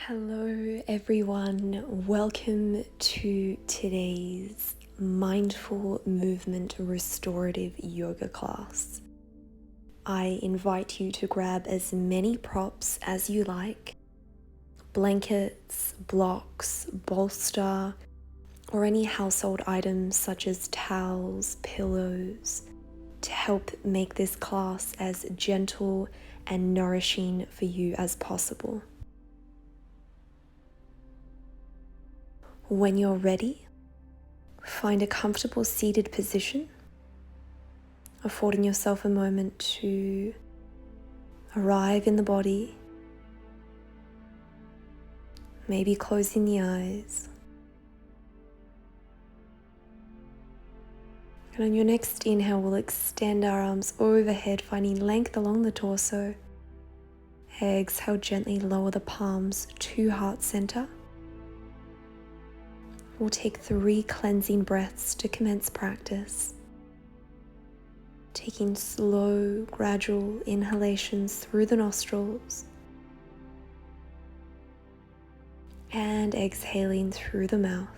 Hello everyone, welcome to today's mindful movement restorative yoga class. I invite you to grab as many props as you like, blankets, blocks, bolster, or any household items such as towels, pillows, to help make this class as gentle and nourishing for you as possible. When you're ready, find a comfortable seated position, affording yourself a moment to arrive in the body, maybe closing the eyes. And on your next inhale, we'll extend our arms overhead, finding length along the torso. Exhale, gently lower the palms to heart center. We'll take 3 cleansing breaths to commence practice. Taking slow, gradual inhalations through the nostrils and exhaling through the mouth.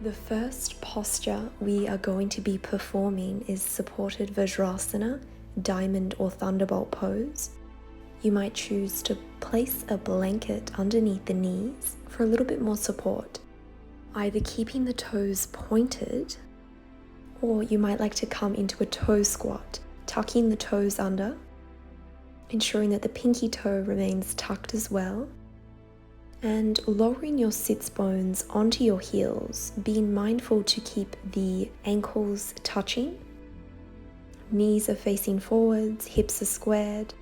The first posture we are going to be performing is supported Vajrasana, diamond or Thunderbolt pose. You might choose to place a blanket underneath the knees for a little bit more support, either keeping the toes pointed, or you might like to come into a toe squat, tucking the toes under, ensuring that the pinky toe remains tucked as well, and lowering your sits bones onto your heels, being mindful to keep the ankles touching. Knees are facing forwards, hips are squared,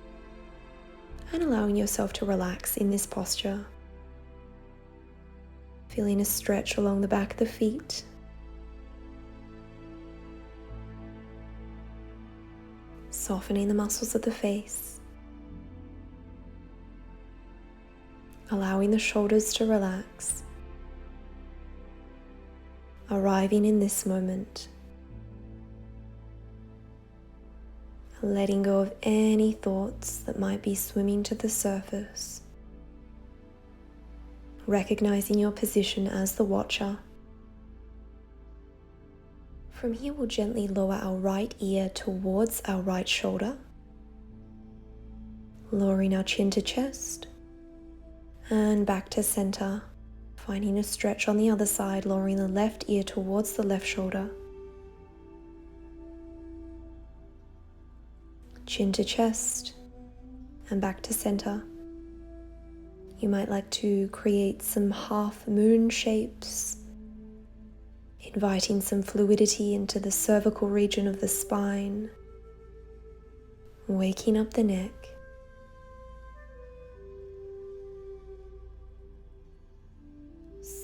and allowing yourself to relax in this posture. Feeling a stretch along the back of the feet. Softening the muscles of the face. Allowing the shoulders to relax, arriving in this moment, letting go of any thoughts that might be swimming to the surface, recognizing your position as the watcher. From here, we'll gently lower our right ear towards our right shoulder, lowering our chin to chest, and back to center, finding a stretch on the other side, lowering the left ear towards the left shoulder. Chin to chest and back to center. You might like to create some half moon shapes, inviting some fluidity into the cervical region of the spine, waking up the neck.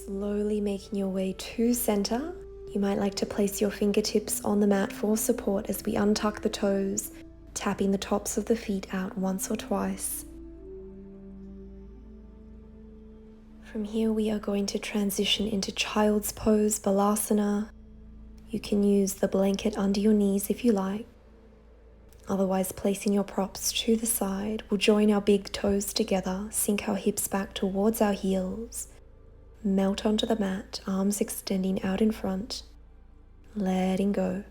Slowly making your way to center. You might like to place your fingertips on the mat for support as we untuck the toes, tapping the tops of the feet out once or twice. From here, we are going to transition into child's pose, Balasana. You can use the blanket under your knees if you like. Otherwise, placing your props to the side, we'll join our big toes together, sink our hips back towards our heels. Melt onto the mat, arms extending out in front, letting go.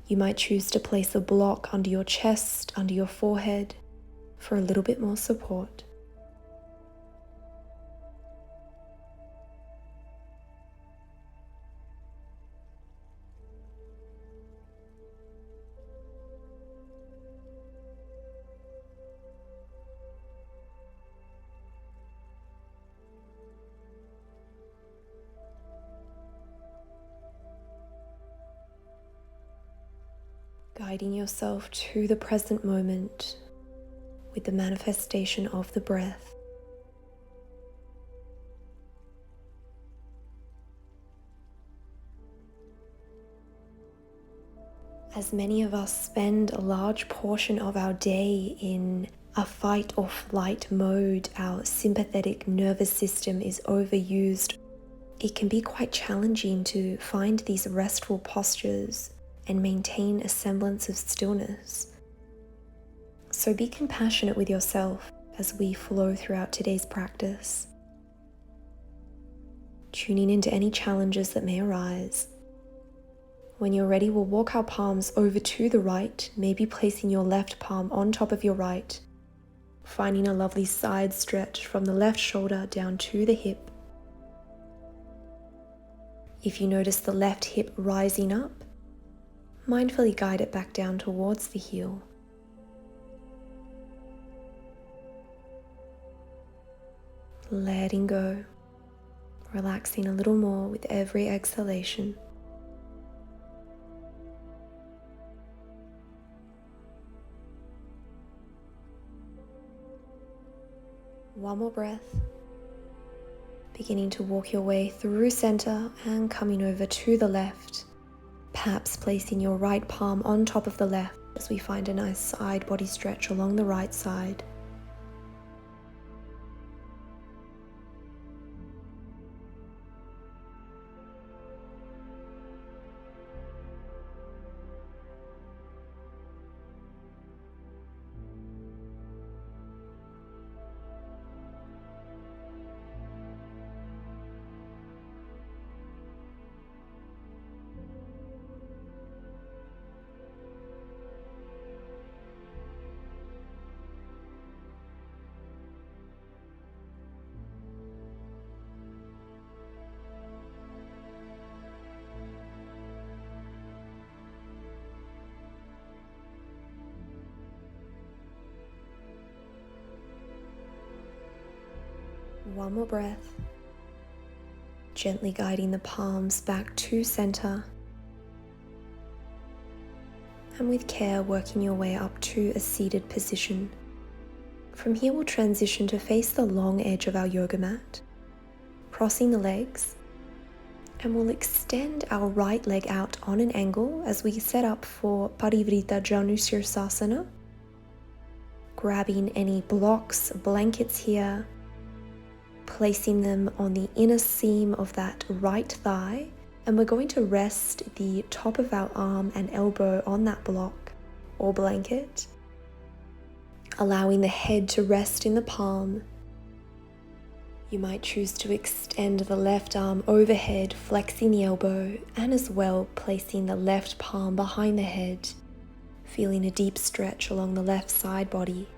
You might choose to place a block under your chest, under your forehead, for a little bit more support. Guiding yourself to the present moment with the manifestation of the breath. As many of us spend a large portion of our day in a fight or flight mode, our sympathetic nervous system is overused it can be quite challenging to find these restful postures and maintain a semblance of stillness. So be compassionate with yourself as we flow throughout today's practice, tuning into any challenges that may arise. When you're ready, we'll walk our palms over to the right, maybe placing your left palm on top of your right, finding a lovely side stretch from the left shoulder down to the hip. If you notice the left hip rising up, mindfully guide it back down towards the heel. Letting go, relaxing a little more with every exhalation. One more breath. Beginning to walk your way through center and coming over to the left, perhaps placing your right palm on top of the left as we find a nice side body stretch along the right side. One more breath, gently guiding the palms back to center, and with care working your way up to a seated position. From here we'll transition to face the long edge of our yoga mat, crossing the legs, and we'll extend our right leg out on an angle as we set up for Parivrtta Janu Sirsasana, grabbing any blocks, blankets here, placing them on the inner seam of that right thigh, and we're going to rest the top of our arm and elbow on that block or blanket, allowing the head to rest in the palm. You might choose to extend the left arm overhead, flexing the elbow, and as well placing the left palm behind the head, feeling a deep stretch along the left side body.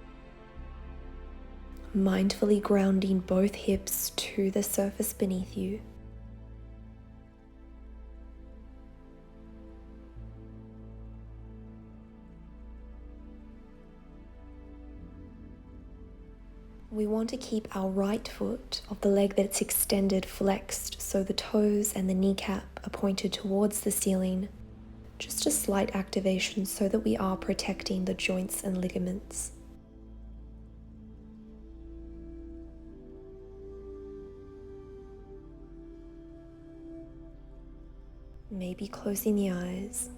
Mindfully grounding both hips to the surface beneath you. We want to keep our right foot of the leg that's extended flexed, so the toes and the kneecap are pointed towards the ceiling. Just a slight activation so that we are protecting the joints and ligaments. Maybe closing the eyes,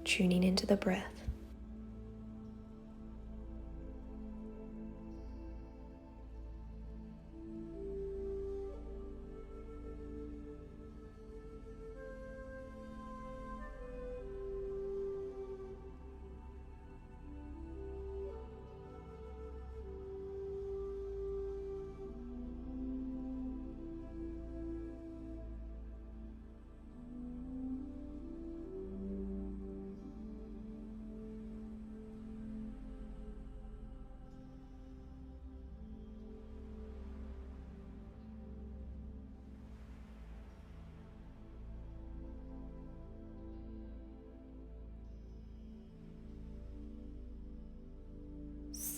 tuning into the breath.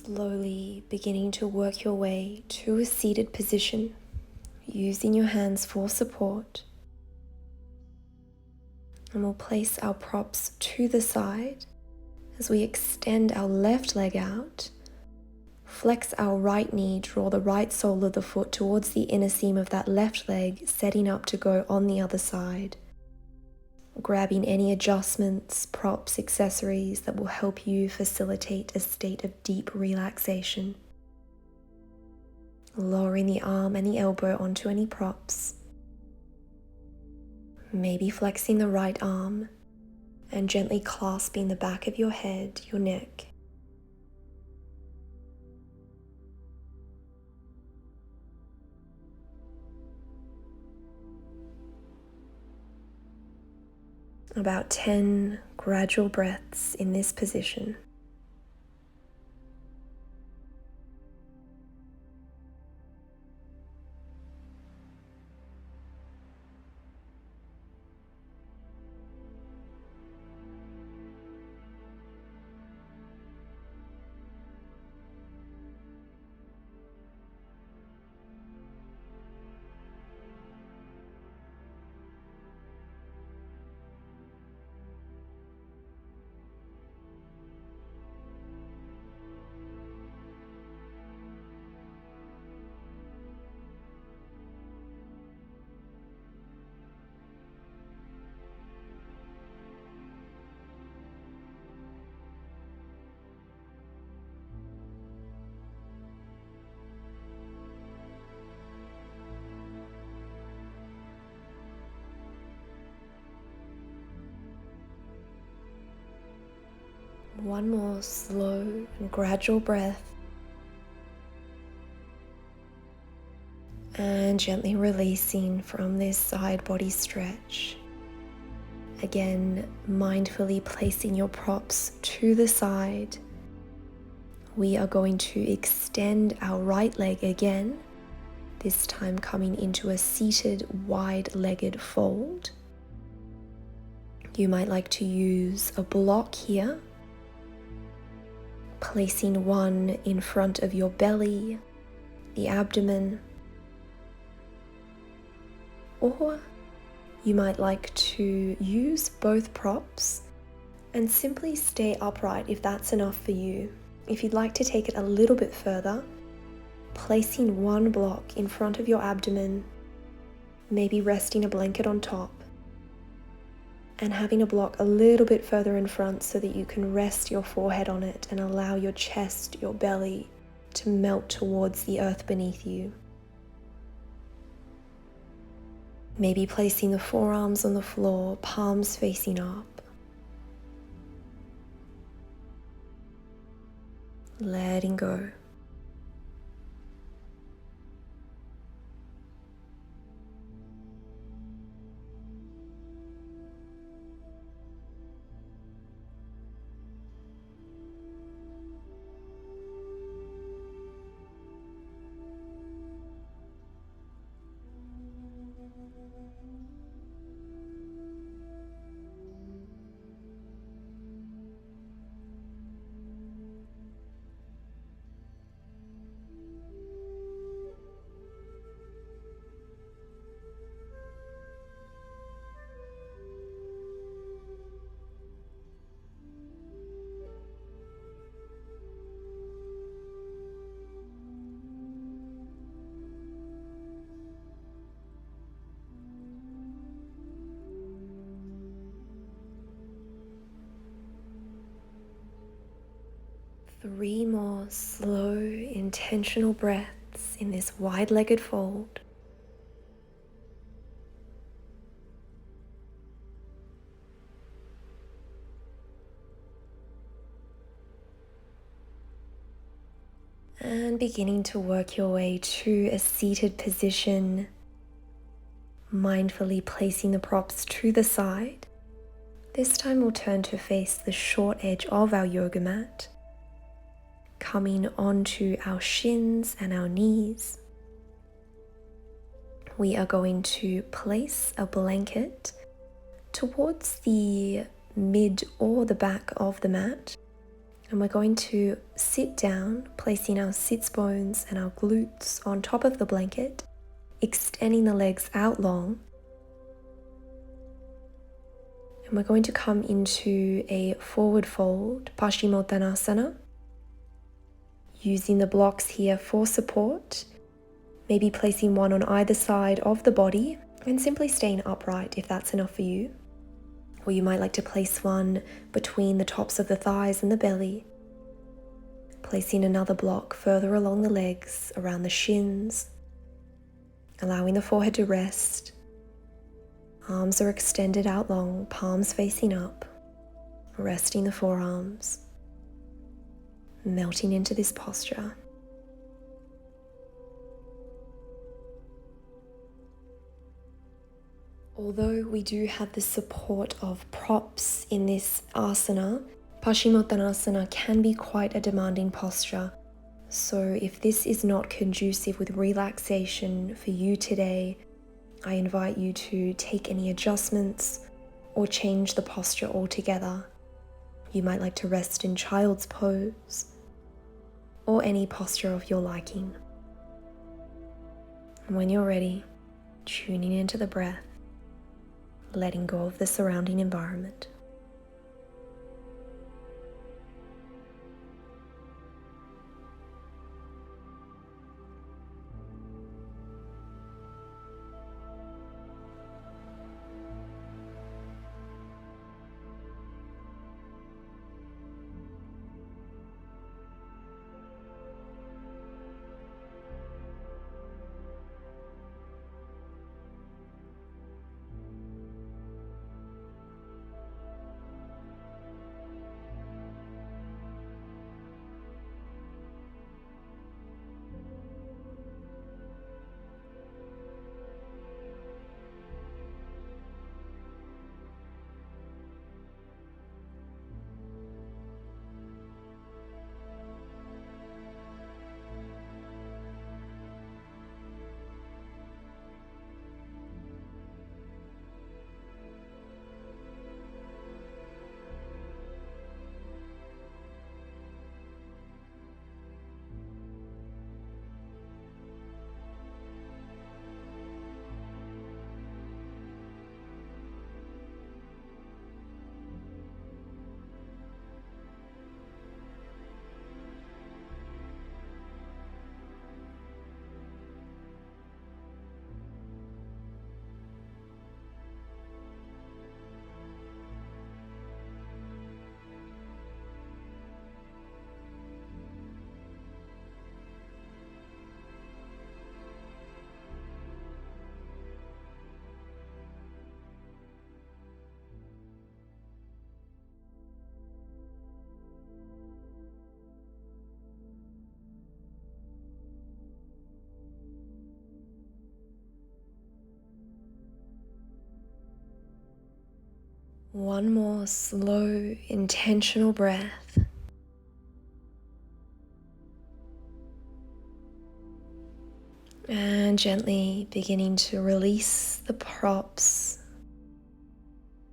Slowly beginning to work your way to a seated position, using your hands for support. And we'll place our props to the side as we extend our left leg out, flex our right knee, draw the right sole of the foot towards the inner seam of that left leg, setting up to go on the other side. Grabbing any adjustments, props, accessories that will help you facilitate a state of deep relaxation. lowering the arm and the elbow onto any props. Maybe flexing the right arm and gently clasping the back of your head, your neck. About 10 gradual breaths in this position. One more slow and gradual breath. And gently releasing from this side body stretch. Again, mindfully placing your props to the side. We are going to extend our right leg again, this time coming into a seated wide-legged fold. You might like to use a block here, placing one in front of your belly, the abdomen, or you might like to use both props and simply stay upright if that's enough for you. If you'd like to take it a little bit further, placing one block in front of your abdomen, maybe resting a blanket on top, and having a block a little bit further in front so that you can rest your forehead on it and allow your chest, your belly to melt towards the earth beneath you. Maybe placing the forearms on the floor, palms facing up. Letting go. Three more slow, intentional breaths in this wide-legged fold. And beginning to work your way to a seated position, mindfully placing the props to the side. This time we'll turn to face the short edge of our yoga mat, coming onto our shins and our knees. We are going to place a blanket towards the mid or the back of the mat, and we're going to sit down, placing our sits bones and our glutes on top of the blanket, extending the legs out long. And we're going to come into a forward fold, Paschimottanasana, using the blocks here for support, maybe placing one on either side of the body and simply staying upright if that's enough for you. Or you might like to place one between the tops of the thighs and the belly, Placing another block further along the legs, around the shins, allowing the forehead to rest. Arms are extended out long, palms facing up, resting the forearms, melting into this posture. Although we do have the support of props in this asana, Paschimottanasana can be quite a demanding posture. So if this is not conducive with relaxation for you today, I invite you to take any adjustments or change the posture altogether. You might like to rest in child's pose or any posture of your liking. And when you're ready, tuning into the breath, letting go of the surrounding environment. One more slow, intentional breath. And gently beginning to release the props.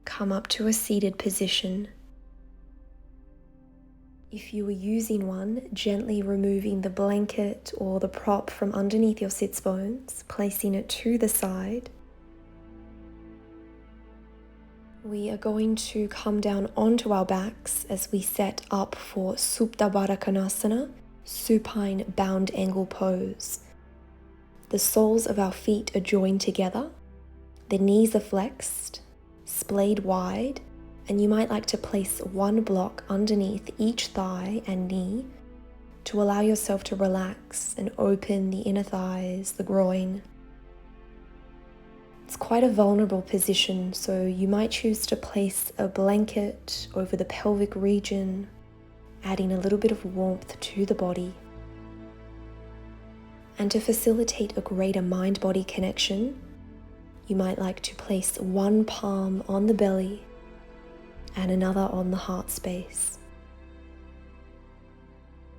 Come up to a seated position. If you were using one, gently removing the blanket or the prop from underneath your sits bones, placing it to the side. We are going to come down onto our backs as we set up for Supdabarakanasana, supine bound angle pose. The soles of our feet are joined together, the knees are flexed, splayed wide, and you might like to place one block underneath each thigh and knee to allow yourself to relax and open the inner thighs, the groin. It's quite a vulnerable position, so you might choose to place a blanket over the pelvic region, adding a little bit of warmth to the body. And to facilitate a greater mind-body connection, you might like to place one palm on the belly and another on the heart space.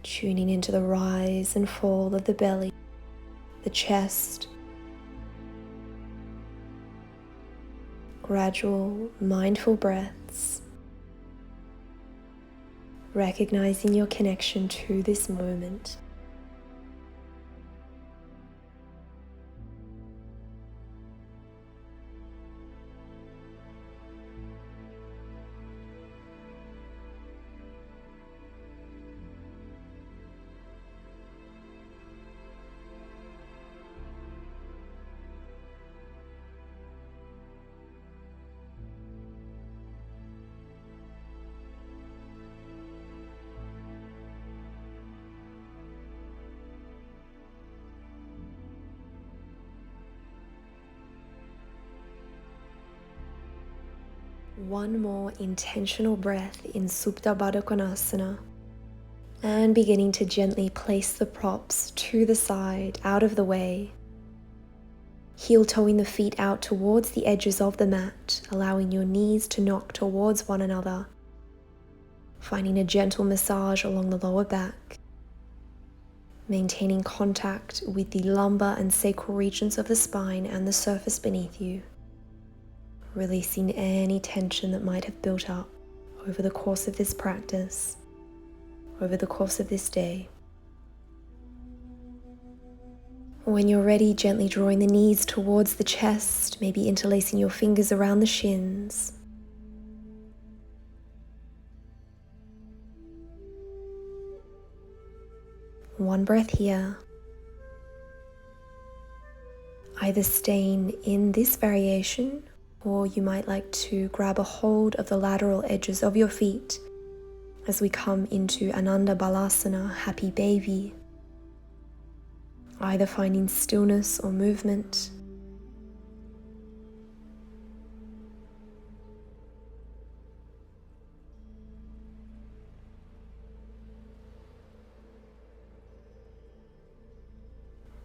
Tuning into the rise and fall of the belly, the chest. Gradual, mindful breaths, recognizing your connection to this moment. One more intentional breath in Supdabarakanasana, and beginning to gently place the props to the side, out of the way. Heel toeing the feet out towards the edges of the mat, allowing your knees to knock towards one another. Finding a gentle massage along the lower back. Maintaining contact with the lumbar and sacral regions of the spine and the surface beneath you. Releasing any tension that might have built up over the course of this practice, over the course of this day. When you're ready, gently drawing the knees towards the chest, maybe interlacing your fingers around the shins. One breath here. Either staying in this variation, or you might like to grab a hold of the lateral edges of your feet as we come into Ananda Balasana, happy baby. Either finding stillness or movement.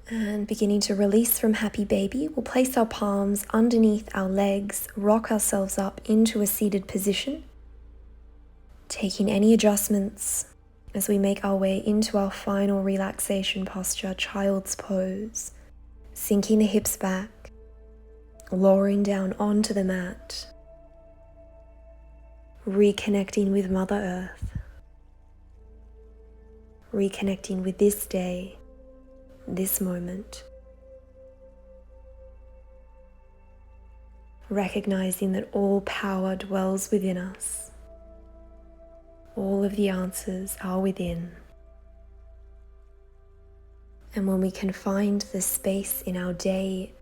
And beginning to release from happy baby, we'll place our palms underneath our legs, rock ourselves up into a seated position, taking any adjustments as we make our way into our final relaxation posture, child's pose, sinking the hips back, lowering down onto the mat, reconnecting with Mother Earth, reconnecting with this day, this moment, recognizing that all power dwells within us. All of the answers are within. And when we can find the space in our day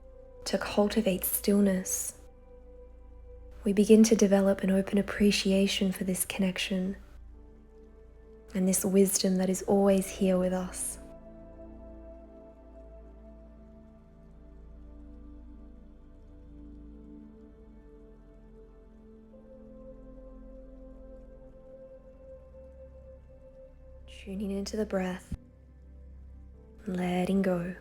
to cultivate stillness, we begin to develop an open appreciation for this connection and this wisdom that is always here with us. Tuning into the breath, letting go.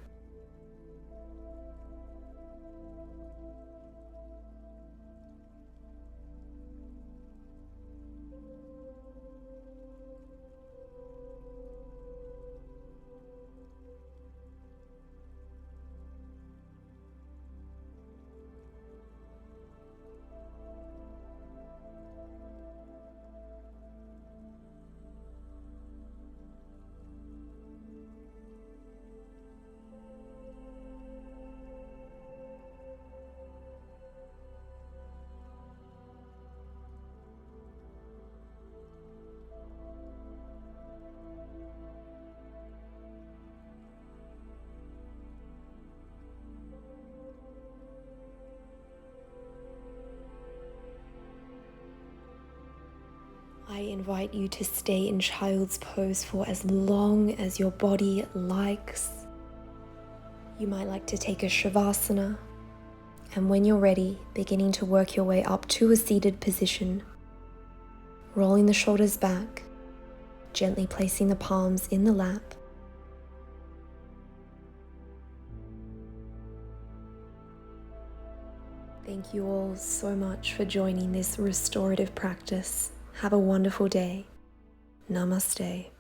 I invite you to stay in child's pose for as long as your body likes. You might like to take a Shavasana, and when you're ready, beginning to work your way up to a seated position, rolling the shoulders back, gently placing the palms in the lap. Thank you all so much for joining this restorative practice. Have a wonderful day. Namaste.